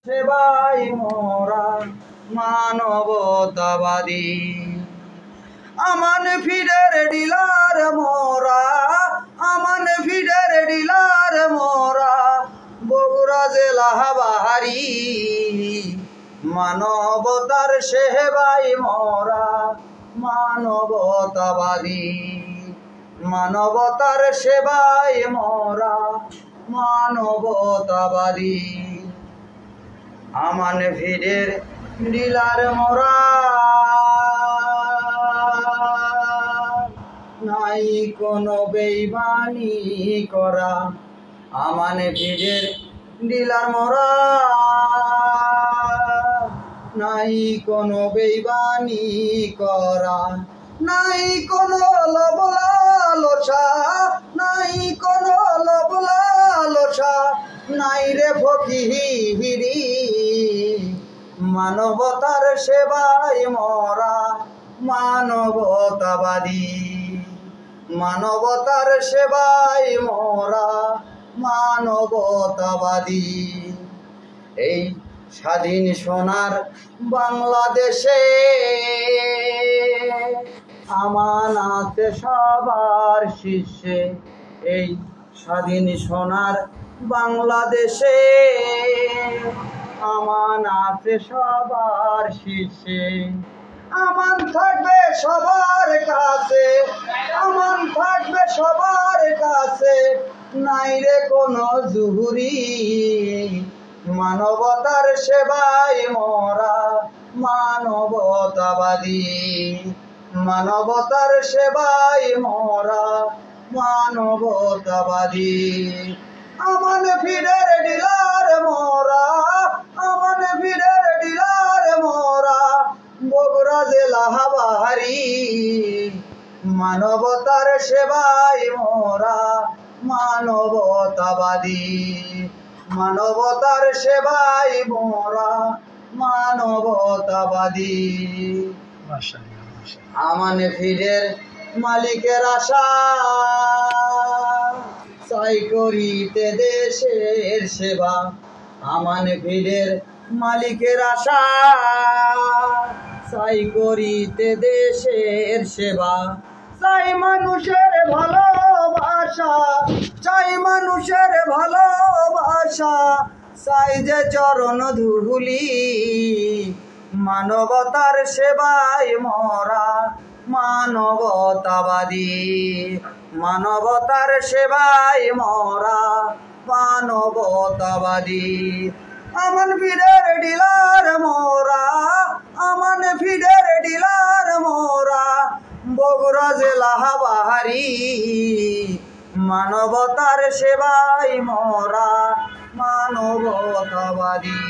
সেবাই মোরা মানবতাবাদী। আমান ফিডের ডিলার মোরা, আমান ফিডের ডিলার মোরা, বগুড়া জেলা বাহারি। মানবতার সেবাই মোরা মানবতাবাদী। মানবতার সেবাই মোরা মানবতাবাদী। আমান ফিডের ডিলার মোরা, নাই কোনো বেইমানি করা। আমান ফিডের ডিলার মোরা, নাই কোনো বেইমানি করা। নাই কোনো লোভ লালসা, নাই কোনো লোভ লালসা, নাই রে ফকিরি। মানবতার সেবাই মোরা মানবতাবাদী। মানবতার সেবাই মোরা মানবতাবাদী। এই স্বাধীন সোনার বাংলাদেশে আমান আছে সবার শীর্ষে। এই স্বাধীন সোনার বাংলাদেশে আমান আছে সবার শীর্ষে। আমান থাকবে সবার কাছে, আমান থাকবে সবার কাছে, নাই রে কোনো জুহুরি। মানবতার সেবাই মোরা মানবতাবাদী। মানবতার সেবাই মোরা মানবতাবাদী। আমান ফিডের ডিলার মোরা, আমান ফিডের ডিলার মোরা, বগুড়া জেলা বাহারি। মানবতার সেবাই মোরা মানবতাবাদী। মানবতার সেবাই মোরা মানবতাবাদী। আমান ফিডের মালিকের আশা, চাই করিতে দেশের সেবা। আমান ফিডের মালিকের আশা, চাই করিতে দেশের সেবা। চাই মানুষের ভালোবাসা, চাই মানুষের ভালোবাসা, চাই যে চরণ ধুলি। মানবতার সেবাই মোরা মানবতাবাদী। মানবতার সেবাই মোরা মানবতাবাদী। আমান ফিডের ডিলার মোরা, আমান ফিডের ডিলার মোরা, বগুড়া জেলা বাহারি। মানবতার সেবাই মোরা মানবতাবাদী।